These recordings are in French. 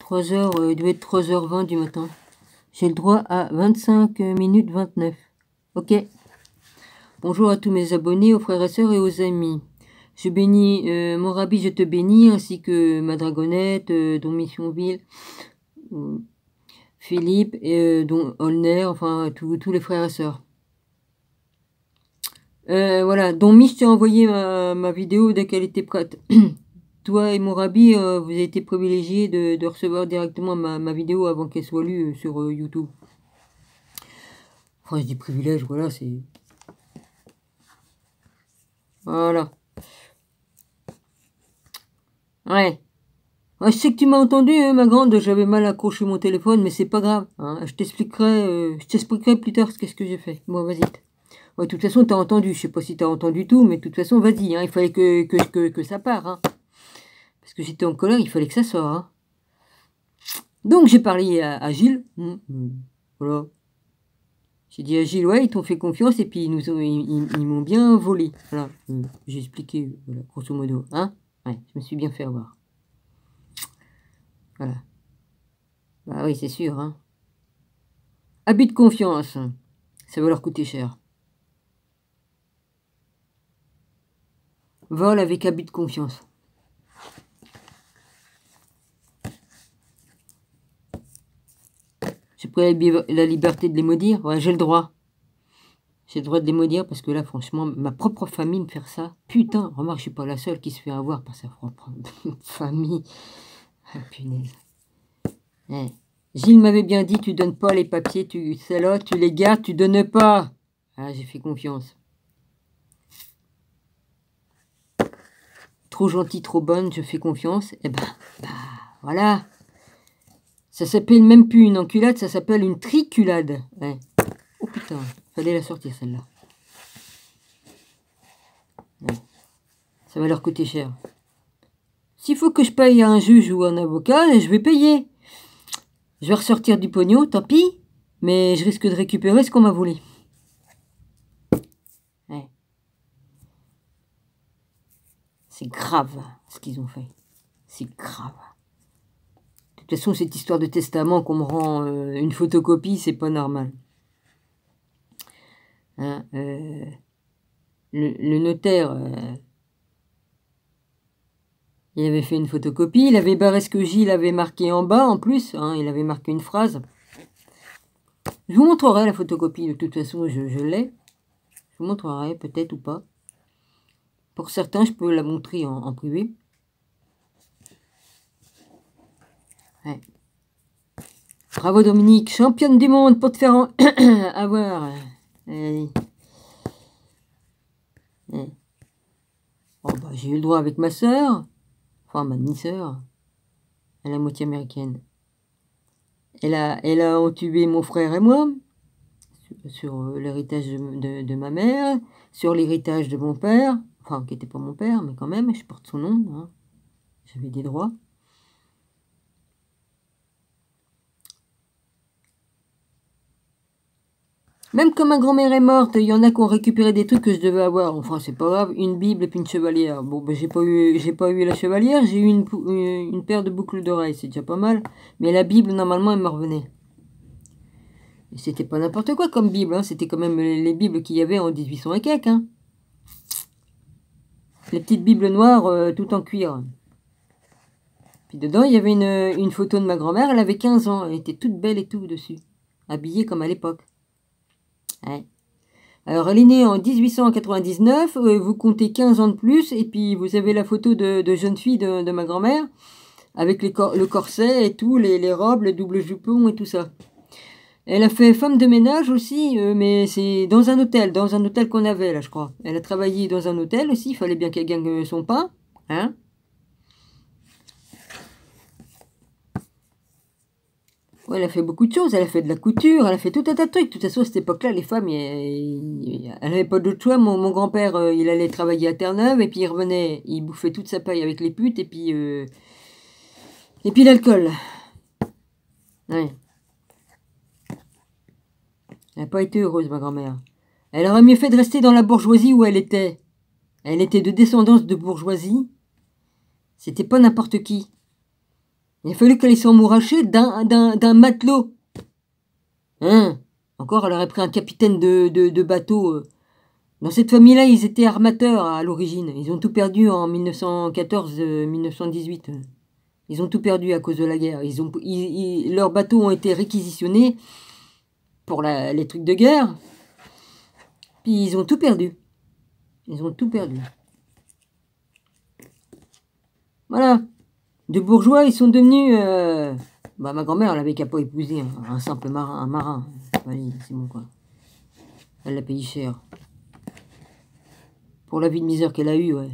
3h, il doit être 3h20 du matin. J'ai le droit à 25 minutes 29. Ok. Bonjour à tous mes abonnés, aux frères et sœurs et aux amis. Je bénis, mon rabbi, je te bénis, ainsi que ma dragonnette, dont Missionville, Philippe, et dont Olner, enfin tous les frères et sœurs. Voilà, dont Mich t'a envoyé ma vidéo dès qu'elle était prête. Toi et mon rabbi, vous avez été privilégiés de recevoir directement ma vidéo avant qu'elle soit lue sur YouTube. Enfin, je dis privilège, voilà, c'est... Voilà. Ouais. Ouais, je sais que tu m'as entendu, hein, ma grande, j'avais mal accroché mon téléphone, mais c'est pas grave. Hein, je t'expliquerai plus tard qu'est-ce que j'ai fait. Bon, vas-y. Ouais, de toute façon, t'as entendu. Je sais pas si t'as entendu tout, mais de toute façon, vas-y. Hein, il fallait que ça part. Hein. Parce que j'étais en colère, il fallait que ça sorte. Hein. Donc, j'ai parlé à Gilles. Voilà. J'ai dit à Gilles, ouais, ils t'ont fait confiance et puis ils m'ont bien volé. Voilà. J'ai expliqué, voilà, grosso modo. Hein. Ouais, je me suis bien fait avoir. Voilà. Bah oui, c'est sûr. Hein. Abus de confiance. Ça va leur coûter cher. Vol avec abus de confiance. J'ai pris la liberté de les maudire. Ouais, j'ai le droit. J'ai le droit de les maudire parce que là, franchement, ma propre famille me faire ça. Putain, remarque, je suis pas la seule qui se fait avoir par sa propre famille. Ah, punaise. Eh. Gilles m'avait bien dit, tu donnes pas les papiers, celles-là, tu les gardes, tu donnes pas. Ah, j'ai fait confiance. Trop gentille, trop bonne, je fais confiance. Eh ben, voilà. Ça s'appelle même plus une enculade, ça s'appelle une triculade. Ouais. Oh putain, fallait la sortir celle-là. Ouais. Ça va leur coûter cher. S'il faut que je paye à un juge ou un avocat, je vais payer. Je vais ressortir du pognon, tant pis. Mais je risque de récupérer ce qu'on m'a volé. Ouais. C'est grave ce qu'ils ont fait. C'est grave. De toute façon, cette histoire de testament qu'on me rend une photocopie, c'est pas normal. Hein, le notaire, il avait fait une photocopie, il avait barré ce que Gilles avait marqué en bas en plus, hein, il avait marqué une phrase. Je vous montrerai la photocopie, de toute façon, je l'ai. Je vous montrerai peut-être ou pas. Pour certains, je peux la montrer en privé. Ouais. Bravo Dominique, championne du monde pour te faire avoir. Allez. Ouais. Oh, bah, j'ai eu le droit avec ma soeur, enfin ma demi-sœur, elle est à moitié américaine. Elle a entubé mon frère et moi, sur l'héritage de ma mère, sur l'héritage de mon père, enfin qui n'était pas mon père, mais quand même, je porte son nom, hein. J'avais des droits. Même quand ma grand-mère est morte, il y en a qui ont récupéré des trucs que je devais avoir. Enfin, c'est pas grave, une Bible et puis une chevalière. Bon, ben, j'ai pas eu la chevalière, j'ai eu une paire de boucles d'oreilles, c'est déjà pas mal. Mais la Bible, normalement, elle me revenait. Et c'était pas n'importe quoi comme Bible, hein. C'était quand même les Bibles qu'il y avait en 1800 et quelques, hein. Les petites Bibles noires, tout en cuir. Puis dedans, il y avait une photo de ma grand-mère, elle avait 15 ans, elle était toute belle et tout dessus. Habillée comme à l'époque. Ouais. Alors, elle est née en 1899, vous comptez 15 ans de plus, et puis vous avez la photo de jeune fille de ma grand-mère, avec le corset et tout, les robes, les doubles jupons et tout ça. Elle a fait femme de ménage aussi, mais c'est dans un hôtel qu'on avait là, je crois. Elle a travaillé dans un hôtel aussi, il fallait bien qu'elle gagne son pain, hein. Ouais, elle a fait beaucoup de choses, elle a fait de la couture, elle a fait tout un tas de trucs. De toute façon, à cette époque-là, les femmes, elle n'avait pas d'autre choix. Mon grand-père, il allait travailler à Terre-Neuve, et puis il revenait, il bouffait toute sa paille avec les putes, et puis l'alcool. Ouais. Elle n'a pas été heureuse, ma grand-mère. Elle aurait mieux fait de rester dans la bourgeoisie où elle était. Elle était de descendance de bourgeoisie. C'était pas n'importe qui. Il a fallu qu'elle s'emmouracher d'un matelot. Hein? Encore, elle aurait pris un capitaine de bateau. Dans cette famille-là, ils étaient armateurs à l'origine. Ils ont tout perdu en 1914-1918. Ils ont tout perdu à cause de la guerre. Leurs bateaux ont été réquisitionnés pour les trucs de guerre. Puis ils ont tout perdu. Ils ont tout perdu. Voilà. De bourgeois, ils sont devenus... ma grand-mère, elle avait qu'à pas épouser un simple marin. Un marin. Allez, c'est bon quoi. Elle l'a payé cher. Pour la vie de misère qu'elle a eue, ouais.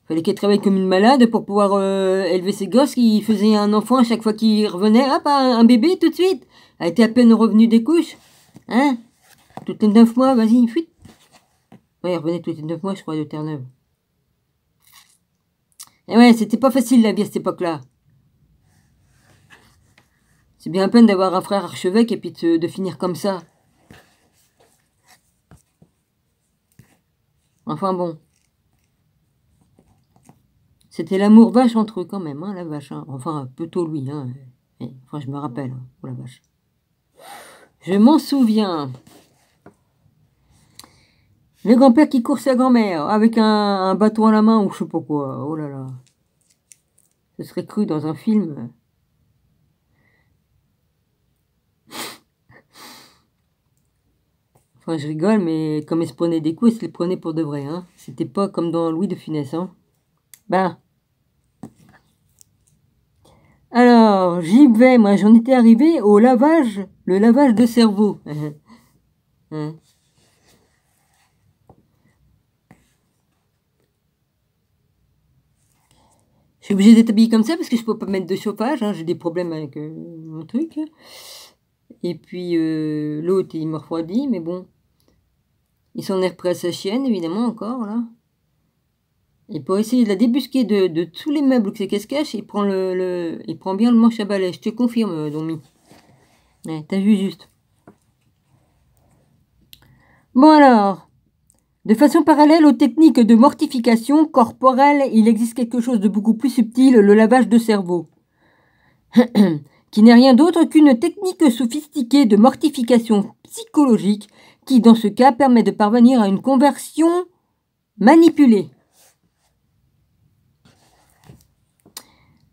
Fallait qu'elle travaille comme une malade pour pouvoir élever ses gosses qui faisaient un enfant à chaque fois qu'il revenait. Hop, un bébé tout de suite. Elle était à peine revenue des couches. Hein? Toutes les 9 mois, vas-y, fuite. Ouais, elle revenait toutes les 9 mois, je crois, de Terre-Neuve. Et ouais, c'était pas facile la vie à cette époque-là. C'est bien à peine d'avoir un frère archevêque et puis de finir comme ça. Enfin bon. C'était l'amour vache entre eux quand même, hein, la vache. Hein. Enfin, plutôt lui. Hein. Enfin, je me rappelle. Hein, oh la vache. Je m'en souviens. Le grand-père qui court sa grand-mère avec un bâton à la main ou je sais pas quoi. Oh là là. Ce serait cru dans un film. Enfin, je rigole, mais comme elle se prenait des coups, elle se les prenait pour de vrai. Hein. C'était pas comme dans Louis de Funès. Hein. Ben. Alors, j'y vais. Moi, j'en étais arrivé au lavage. Le lavage de cerveau. Hein. Je suis obligée d'être habillée comme ça parce que je peux pas mettre de chauffage. Hein. J'ai des problèmes avec mon truc. Et puis, l'autre, il me refroidit. Mais bon. Il s'en est repris à sa chienne, évidemment, encore, là. Et pour essayer de la débusquer de tous les meubles que c'est qu'elle se cache, il prend il prend bien le manche à balai. Je te confirme, Domi. Ouais, t'as vu juste. Bon alors, de façon parallèle aux techniques de mortification corporelle, il existe quelque chose de beaucoup plus subtil, le lavage de cerveau. Qui n'est rien d'autre qu'une technique sophistiquée de mortification psychologique qui, dans ce cas, permet de parvenir à une conversion manipulée.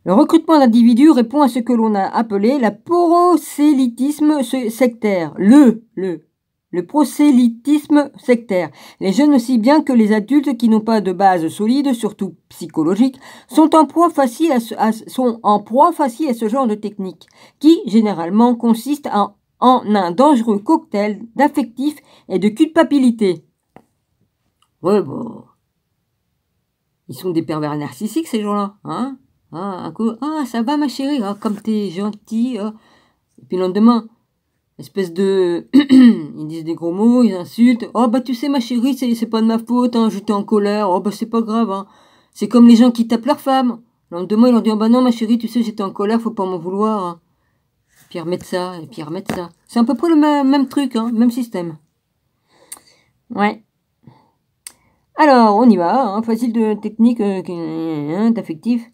Le recrutement d'individus répond à ce que l'on a appelé la prosélytisme sectaire. Le prosélytisme sectaire. Les jeunes aussi bien que les adultes qui n'ont pas de base solide, surtout psychologique, sont en proie facile à ce genre de technique, qui généralement consiste en un dangereux cocktail d'affectif et de culpabilité. Ouais, bon. Ils sont des pervers narcissiques, ces gens-là, hein? Ah, un coup, ah, ça va ma chérie, ah, comme t'es gentil. Ah. Et puis le lendemain, espèce de... ils disent des gros mots, ils insultent. Oh, bah tu sais ma chérie, c'est pas de ma faute, hein, j'étais en colère. Oh, bah c'est pas grave. Hein. C'est comme les gens qui tapent leur femme. Le lendemain, ils leur disent, oh, bah non ma chérie, tu sais, j'étais en colère, faut pas m'en vouloir. Hein. Puis ils remettent ça, et puis ils remettent ça. C'est à peu près le même truc, hein, même système. Ouais. Alors, on y va, hein, facile de technique d'affectif.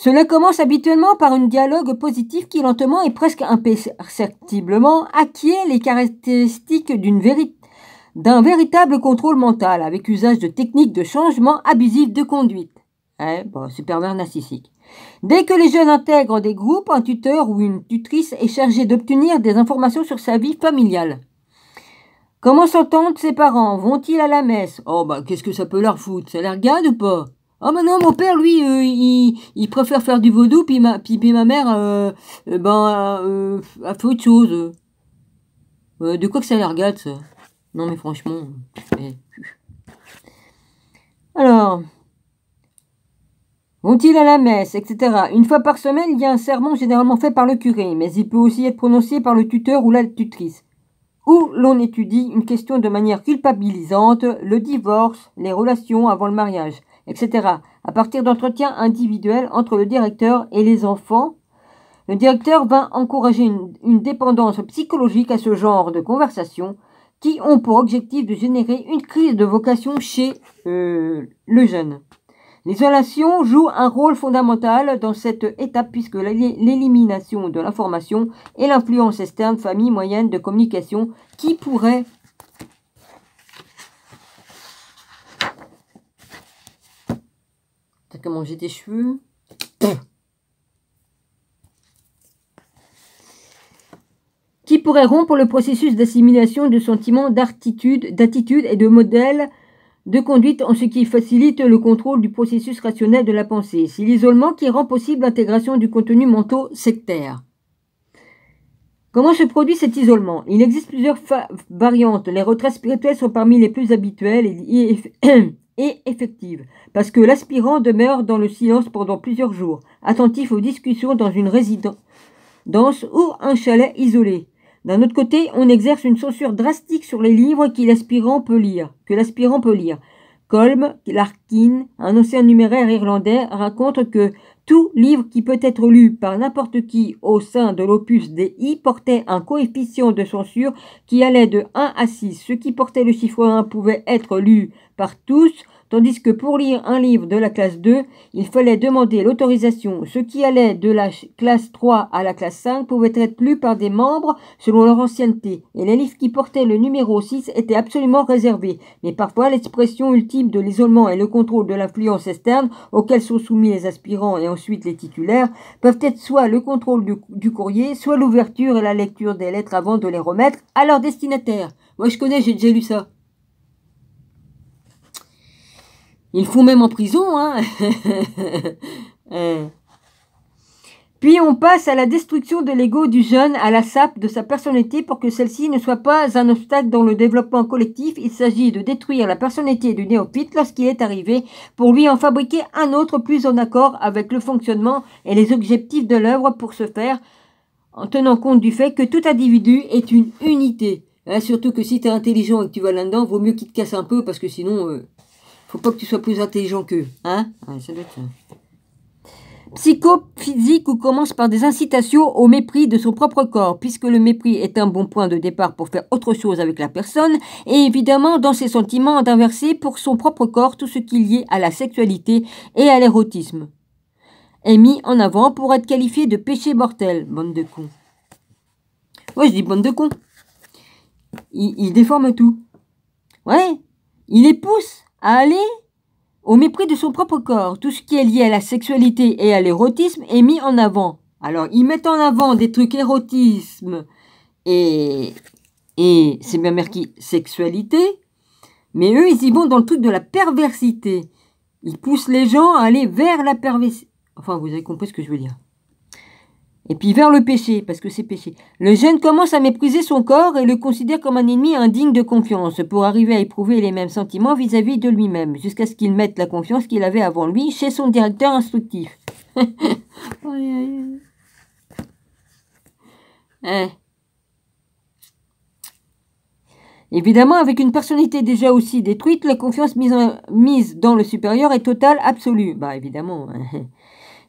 Cela commence habituellement par un dialogue positif qui lentement et presque imperceptiblement acquiert les caractéristiques d'un véritable contrôle mental avec usage de techniques de changement abusif de conduite. C'est pervers narcissique. Dès que les jeunes intègrent des groupes, un tuteur ou une tutrice est chargé d'obtenir des informations sur sa vie familiale. Comment s'entendent ses parents? Vont-ils à la messe? Oh bah qu'est-ce que ça peut leur foutre? Ça les regarde ou pas? Ah bah non, mon père, lui, il préfère faire du vaudou, puis ma mère, a fait autre chose. De quoi que ça les regarde, ça? Non mais franchement... Alors... Vont-ils à la messe, etc. Une fois par semaine, il y a un sermon généralement fait par le curé, mais il peut aussi être prononcé par le tuteur ou la tutrice. Où l'on étudie une question de manière culpabilisante, le divorce, les relations avant le mariage, etc. À partir d'entretiens individuels entre le directeur et les enfants, le directeur va encourager une dépendance psychologique à ce genre de conversations qui ont pour objectif de générer une crise de vocation chez le jeune. L'isolation joue un rôle fondamental dans cette étape puisque l'élimination de l'information et l'influence externe, famille, moyenne de communication qui pourrait T'as qu'à manger tes cheveux. Qui pourrait rompre le processus d'assimilation de sentiments, d'attitudes et de modèles de conduite en ce qui facilite le contrôle du processus rationnel de la pensée. C'est l'isolement qui rend possible l'intégration du contenu mentaux sectaire. Comment se produit cet isolement? Il existe plusieurs variantes. Les retraites spirituelles sont parmi les plus habituelles et effectives, parce que l'aspirant demeure dans le silence pendant plusieurs jours, attentif aux discussions dans une résidence ou un chalet isolé. D'un autre côté, on exerce une censure drastique sur les livres que l'aspirant peut lire. Colm Larkin, un ancien numéraire irlandais, raconte que tout livre qui peut être lu par n'importe qui au sein de l'opus DI portait un coefficient de censure qui allait de 1 à 6. Ce qui portait le chiffre 1 pouvait être lu par tous, tandis que pour lire un livre de la classe 2, il fallait demander l'autorisation. Ce qui allait de la classe 3 à la classe 5 pouvait être lu par des membres selon leur ancienneté, et les livres qui portaient le numéro 6 étaient absolument réservés. Mais parfois, l'expression ultime de l'isolement et le contrôle de l'influence externe auxquels sont soumis les aspirants et ensuite les titulaires peuvent être soit le contrôle du courrier, soit l'ouverture et la lecture des lettres avant de les remettre à leur destinataire. Moi je connais, j'ai déjà lu ça. Ils font même en prison, hein. Puis on passe à la destruction de l'ego du jeune, à la sape de sa personnalité pour que celle-ci ne soit pas un obstacle dans le développement collectif. Il s'agit de détruire la personnalité du néophyte lorsqu'il est arrivé pour lui en fabriquer un autre plus en accord avec le fonctionnement et les objectifs de l'œuvre pour ce faire, en tenant compte du fait que tout individu est une unité. Surtout que si tu es intelligent et que tu vas là-dedans, vaut mieux qu'il te casse un peu parce que sinon... faut pas que tu sois plus intelligent qu'eux, hein? Ouais, ça doit être ça. Psychophysique ou commence par des incitations au mépris de son propre corps, puisque le mépris est un bon point de départ pour faire autre chose avec la personne, et évidemment dans ses sentiments d'inverser pour son propre corps tout ce qui est lié à la sexualité et à l'érotisme, est mis en avant pour être qualifié de péché mortel. Bande de cons. Ouais, je dis bande de cons. Il déforme tout. Ouais, il les pousse à aller au mépris de son propre corps. Tout ce qui est lié à la sexualité et à l'érotisme est mis en avant. Alors, ils mettent en avant des trucs érotisme et c'est bien marqué sexualité, mais eux, ils y vont dans le truc de la perversité. Ils poussent les gens à aller vers la perversité. Enfin, vous avez compris ce que je veux dire. Et puis vers le péché, parce que c'est péché. Le jeune commence à mépriser son corps et le considère comme un ennemi indigne de confiance, pour arriver à éprouver les mêmes sentiments vis-à-vis de lui-même, jusqu'à ce qu'il mette la confiance qu'il avait avant lui chez son directeur instructif. Évidemment, avec une personnalité déjà aussi détruite, la confiance mise dans le supérieur est totale, absolue. Bah évidemment.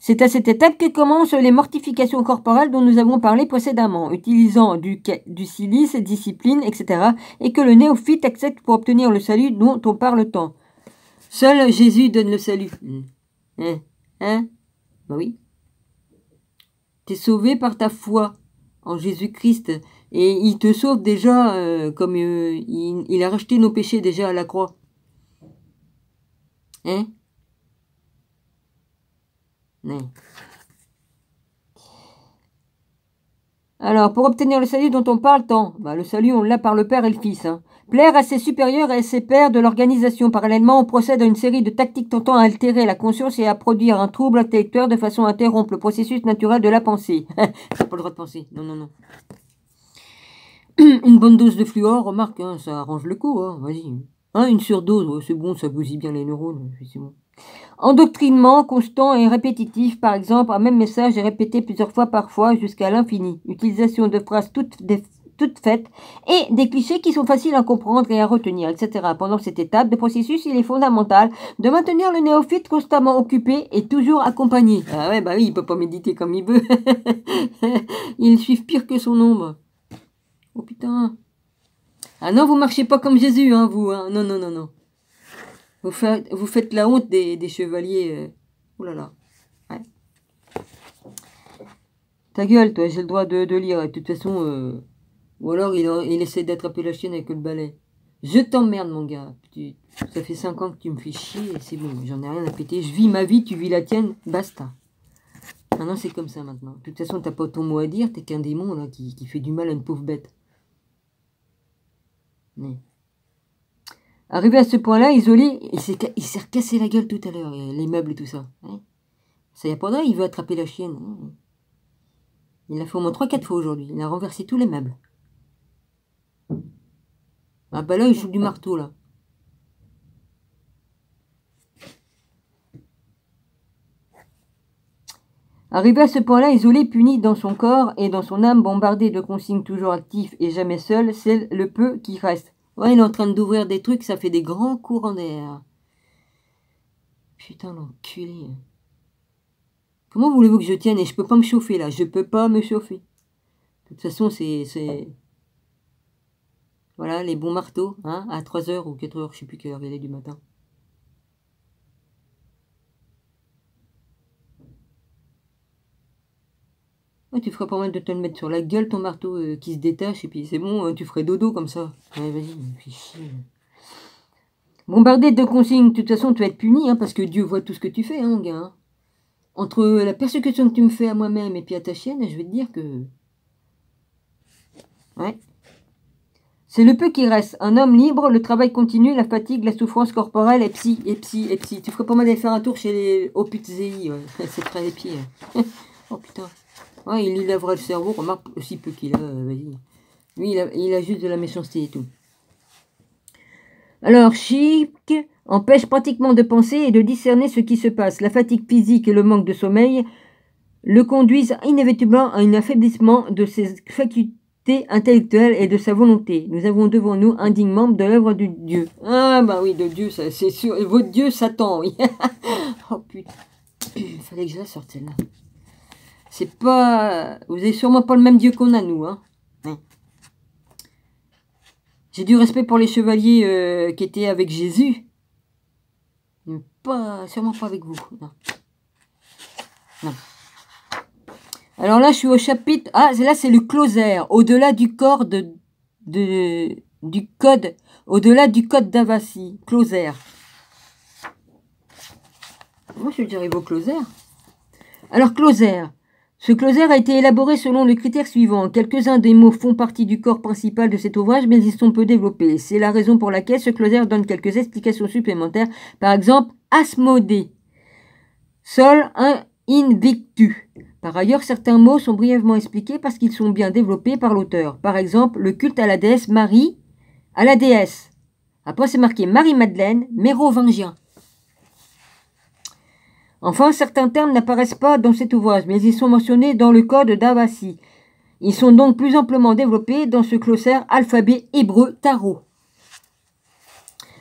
C'est à cette étape que commencent les mortifications corporelles dont nous avons parlé précédemment, utilisant du silice, discipline, etc. et que le néophyte accepte pour obtenir le salut dont on parle tant. Seul Jésus donne le salut. Bah oui. T'es sauvé par ta foi en Jésus-Christ et il te sauve déjà comme il a racheté nos péchés déjà à la croix. Non. Alors, pour obtenir le salut dont on parle tant, le salut, on l'a par le Père et le Fils. Plaire à ses supérieurs et à ses pairs de l'organisation. Parallèlement, on procède à une série de tactiques tentant à altérer la conscience et à produire un trouble intellectuel de façon à interrompre le processus naturel de la pensée. T'as pas le droit de penser. Non, non, non. Une bonne dose de fluor, remarque, ça arrange le coup, vas-y. Une surdose, c'est bon, ça bousille bien les neurones, c'est bon. Endoctrinement constant et répétitif, par exemple, un même message est répété plusieurs fois parfois jusqu'à l'infini. Utilisation de phrases toutes faites et des clichés qui sont faciles à comprendre et à retenir, etc. Pendant cette étape de processus, il est fondamental de maintenir le néophyte constamment occupé et toujours accompagné. Ah ouais, bah oui, il peut pas méditer comme il veut. Ils suivent pire que son ombre. Oh putain. Ah non, vous marchez pas comme Jésus, vous, Non, non, non, non. Vous faites la honte des chevaliers. Oh là là. Ouais. Ta gueule, toi, j'ai le droit de lire. De toute façon, ou alors il essaie d'attraper la chienne avec le balai. Je t'emmerde, mon gars. Ça fait 5 ans que tu me fais chier et c'est bon, j'en ai rien à péter. Je vis ma vie, tu vis la tienne, basta. Maintenant, c'est comme ça maintenant. De toute façon, t'as pas ton mot à dire, t'es qu'un démon là qui fait du mal à une pauvre bête. Mais... Arrivé à ce point-là, isolé, il s'est recassé la gueule tout à l'heure, les meubles et tout ça. Hein, ça y a pas d'heure, il veut attraper la chienne. Hein. Il l'a fait au moins 3-4 fois aujourd'hui. Il a renversé tous les meubles. Ah bah là, il joue du marteau, là. Arrivé à ce point-là, isolé, puni dans son corps et dans son âme, bombardé de consignes toujours actifs et jamais seul, c'est le peu qui reste. Ouais, il est en train d'ouvrir des trucs, ça fait des grands courants d'air. Putain, l'enculé. Comment voulez-vous que je tienne? Et je peux pas me chauffer, là. Je peux pas me chauffer. De toute façon, c'est... Voilà, les bons marteaux, hein, à 3h ou 4h, je sais plus quelle heure il est du matin. Ouais, tu ferais pas mal de te le mettre sur la gueule, ton marteau qui se détache, et puis c'est bon, tu ferais dodo comme ça. Ouais, vas-y, me fais chier. Bombardé de consignes, de toute façon, tu vas être puni, hein, parce que Dieu voit tout ce que tu fais, hein, mon gars. Hein. Entre la persécution que tu me fais à moi-même et puis à ta chienne, je vais te dire que... Ouais. C'est le peu qui reste. Un homme libre, le travail continue, la fatigue, la souffrance corporelle, et psy. Tu ferais pas mal d'aller faire un tour chez les Opuzei, ouais. C'est très les pieds. Oh putain. Ouais, il lui lèvera le cerveau, remarque aussi peu qu'il a, vas-y. Lui, il a juste de la méchanceté et tout. Alors, Chic empêche pratiquement de penser et de discerner ce qui se passe. La fatigue physique et le manque de sommeil le conduisent inévitablement à un affaiblissement de ses facultés intellectuelles et de sa volonté. Nous avons devant nous un digne membre de l'œuvre de Dieu. Ah bah oui, de Dieu, c'est sûr. Et votre Dieu, Satan, oui. Oh putain. Il fallait que je la sorte celle-là. C'est pas... Vous avez sûrement pas le même Dieu qu'on a, nous, hein. J'ai du respect pour les chevaliers qui étaient avec Jésus. Mais pas... Sûrement pas avec vous. Non. Non. Alors là, je suis au chapitre... Ah, là, c'est le closaire. Au-delà du corps du code... Au-delà du code d'Avassi. Closaire. Moi, je suis arrivé au closaire. Alors, closaire. Ce closaire a été élaboré selon le critère suivant. Quelques-uns des mots font partie du corps principal de cet ouvrage, mais ils sont peu développés. C'est la raison pour laquelle ce closaire donne quelques explications supplémentaires. Par exemple, Asmodée. Sol un invictu. Par ailleurs, certains mots sont brièvement expliqués parce qu'ils sont bien développés par l'auteur. Par exemple, le culte à la déesse Marie, à la déesse. Après, c'est marqué Marie-Madeleine, mérovingien. Enfin, certains termes n'apparaissent pas dans cet ouvrage, mais ils sont mentionnés dans le code d'Avassi. Ils sont donc plus amplement développés dans ce glossaire alphabet hébreu tarot.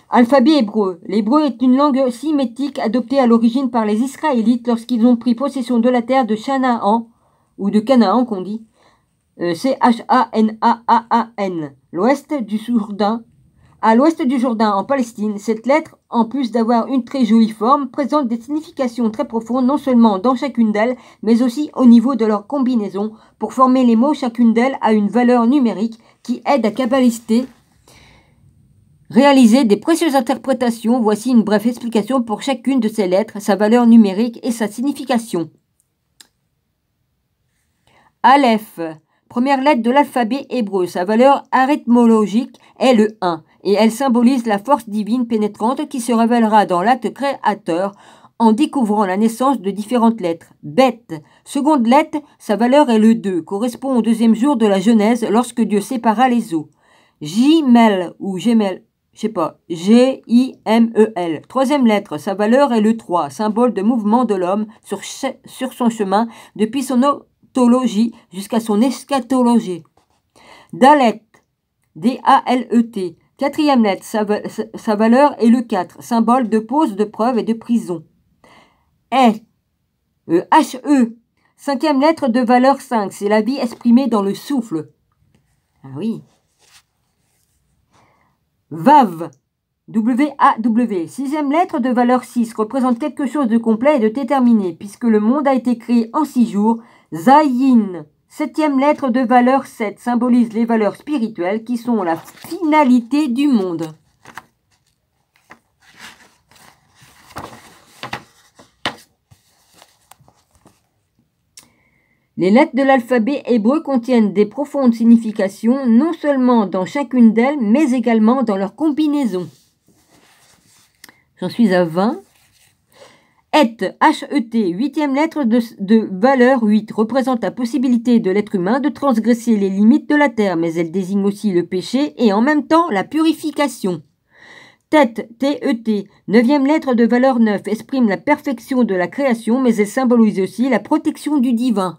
Alphabet hébreu. L'hébreu est une langue sémitique adoptée à l'origine par les Israélites lorsqu'ils ont pris possession de la terre de Chanaan, ou de Canaan qu'on dit, Chanaan, l'ouest du Jourdain. À l'ouest du Jourdain, en Palestine, cette lettre, en plus d'avoir une très jolie forme, présente des significations très profondes, non seulement dans chacune d'elles, mais aussi au niveau de leur combinaison. Pour former les mots, chacune d'elles a une valeur numérique qui aide à kabbalister, réaliser des précieuses interprétations. Voici une brève explication pour chacune de ces lettres, sa valeur numérique et sa signification. Aleph, première lettre de l'alphabet hébreu, sa valeur arithmologique est le 1. Et elle symbolise la force divine pénétrante qui se révélera dans l'acte créateur en découvrant la naissance de différentes lettres. Beth, seconde lettre, sa valeur est le 2, correspond au deuxième jour de la Genèse lorsque Dieu sépara les eaux. Jimel ou Gemel, je sais pas, G-I-M-E-L. Troisième lettre, sa valeur est le 3, symbole de mouvement de l'homme sur son chemin depuis son ontologie jusqu'à son eschatologie. Dalet, D-A-L-E-T. Quatrième lettre, sa valeur est le 4, symbole de pause, de preuve et de prison. H-E, cinquième lettre de valeur 5, c'est la vie exprimée dans le souffle. Ah oui. Vav, W-A-W. Sixième lettre de valeur 6 représente quelque chose de complet et de déterminé, puisque le monde a été créé en 6 jours. Zayin. Septième lettre de valeur 7 symbolise les valeurs spirituelles qui sont la finalité du monde. Les lettres de l'alphabet hébreu contiennent des profondes significations, non seulement dans chacune d'elles, mais également dans leur combinaison. J'en suis à 20. H-E-T, huitième lettre de valeur 8, représente la possibilité de l'être humain de transgresser les limites de la terre, mais elle désigne aussi le péché et en même temps la purification. Tête, T-E-T, neuvième lettre de valeur 9, exprime la perfection de la création, mais elle symbolise aussi la protection du divin.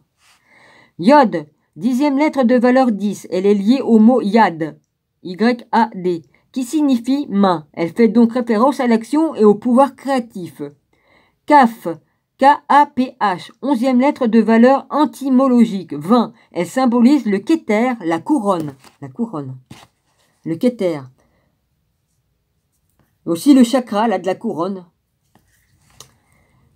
Yod, dixième lettre de valeur 10, elle est liée au mot yad, Y-A-D, qui signifie main. Elle fait donc référence à l'action et au pouvoir créatif. Kaf, K-A-P-H, onzième lettre de valeur entomologique, 20. Elle symbolise le Keter, la couronne. Le Keter. Aussi le chakra, là, de la couronne.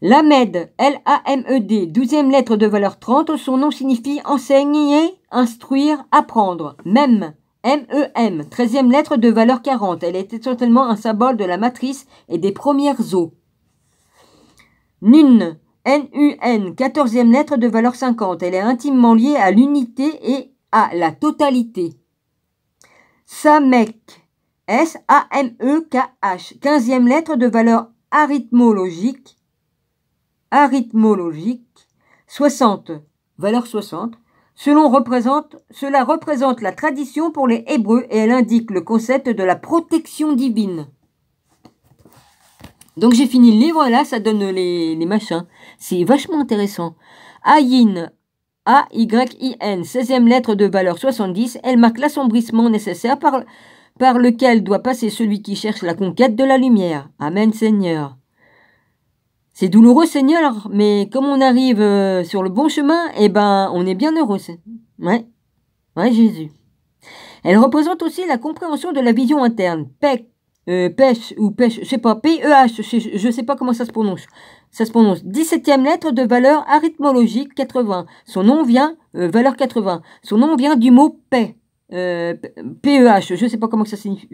Lamed, L-A-M-E-D, douzième lettre de valeur 30, son nom signifie enseigner, instruire, apprendre. Mem, M-E-M, treizième lettre de valeur 40, elle est essentiellement un symbole de la matrice et des premières eaux. Nun, N-U-N, quatorzième lettre de valeur 50, elle est intimement liée à l'unité et à la totalité. Samek, S-A-M-E-K-H, quinzième lettre de valeur arithmologique, 60, valeur 60. Cela représente la tradition pour les Hébreux et elle indique le concept de la protection divine. Donc j'ai fini le livre, là ça donne les machins. C'est vachement intéressant. Ayin, A-Y-I-N, 16e lettre de valeur 70, elle marque l'assombrissement nécessaire par lequel doit passer celui qui cherche la conquête de la lumière. Amen Seigneur. C'est douloureux, Seigneur, mais comme on arrive sur le bon chemin, eh ben, on est bien heureux. Ouais, Jésus. Elle représente aussi la compréhension de la vision interne. Pêche, je sais pas, P-E-H, je sais pas comment ça se prononce. 17e lettre de valeur arithmologique, 80. Son nom vient, valeur 80. Son nom vient du mot paix. P-E-H, je sais pas comment ça signifie.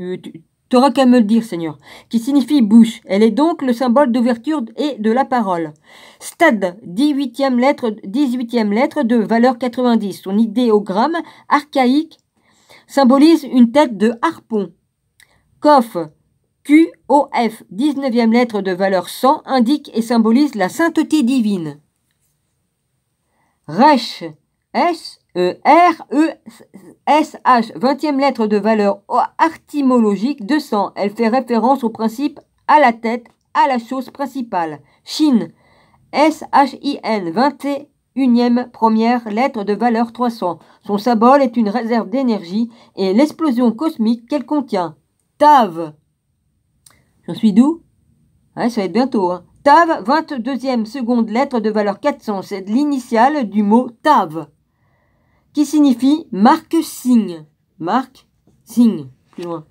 T'auras qu'à me le dire, Seigneur, qui signifie bouche. Elle est donc le symbole d'ouverture et de la parole. Stad, 18e lettre de valeur 90. Son idéogramme archaïque symbolise une tête de harpon. Kof, Q-O-F, 19e lettre de valeur 100, indique et symbolise la sainteté divine. Resh, R-E-S-H, 20e lettre de valeur arithmologique, 200. Elle fait référence au principe à la tête, à la chose principale. Shin, S-H-I-N, 21e première lettre de valeur 300. Son symbole est une réserve d'énergie et l'explosion cosmique qu'elle contient. Tav, j'en suis d'où? Ouais, ça va être bientôt, hein. Tav, 22e seconde lettre de valeur 400. C'est l'initiale du mot Tav, qui signifie marque-signe. Marque-signe, plus loin.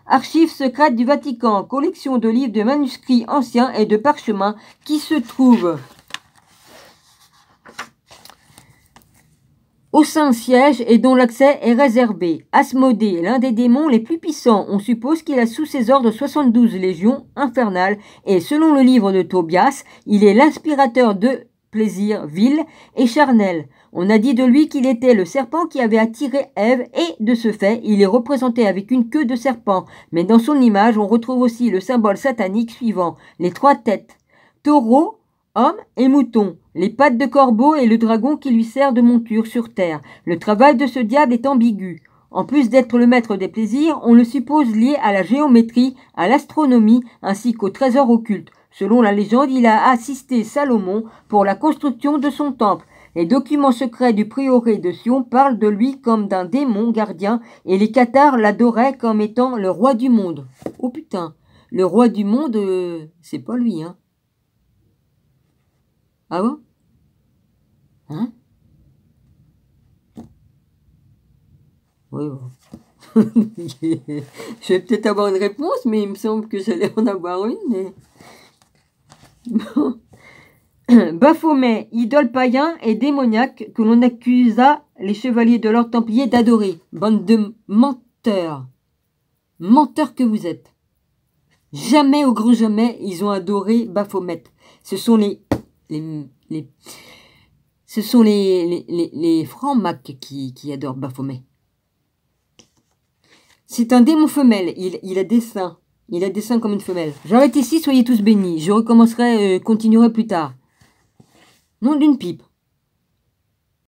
Archives secrètes du Vatican, collection de livres, de manuscrits anciens et de parchemins qui se trouvent au Saint-Siège et dont l'accès est réservé. Asmodée, l'un des démons les plus puissants, on suppose qu'il a sous ses ordres 72 légions infernales et selon le livre de Tobias, il est l'inspirateur de plaisir vil et charnel. On a dit de lui qu'il était le serpent qui avait attiré Ève et, de ce fait, il est représenté avec une queue de serpent. Mais dans son image, on retrouve aussi le symbole satanique suivant, les 3 têtes. Taureau, homme et mouton, les pattes de corbeau et le dragon qui lui sert de monture sur terre. Le travail de ce diable est ambigu. En plus d'être le maître des plaisirs, on le suppose lié à la géométrie, à l'astronomie ainsi qu'au trésor occulte. Selon la légende, il a assisté Salomon pour la construction de son temple. Les documents secrets du prieuré de Sion parlent de lui comme d'un démon gardien et les cathares l'adoraient comme étant le roi du monde. Oh putain, le roi du monde, c'est pas lui, hein. Ah bon? Hein? Oui, bon. Je vais peut-être avoir une réponse, mais il me semble que j'allais en avoir une. Mais... Bon. Baphomet, idole païen et démoniaque que l'on accusa les chevaliers de l'ordre templier d'adorer. Bande de menteurs. Menteurs que vous êtes. Jamais, au grand jamais, ils ont adoré Baphomet. Ce sont les francs-macs qui adorent Baphomet. C'est un démon femelle. Il a des seins. Il a des seins comme une femelle. J'arrête ici, soyez tous bénis. Je recommencerai, continuerai plus tard. Nom d'une pipe.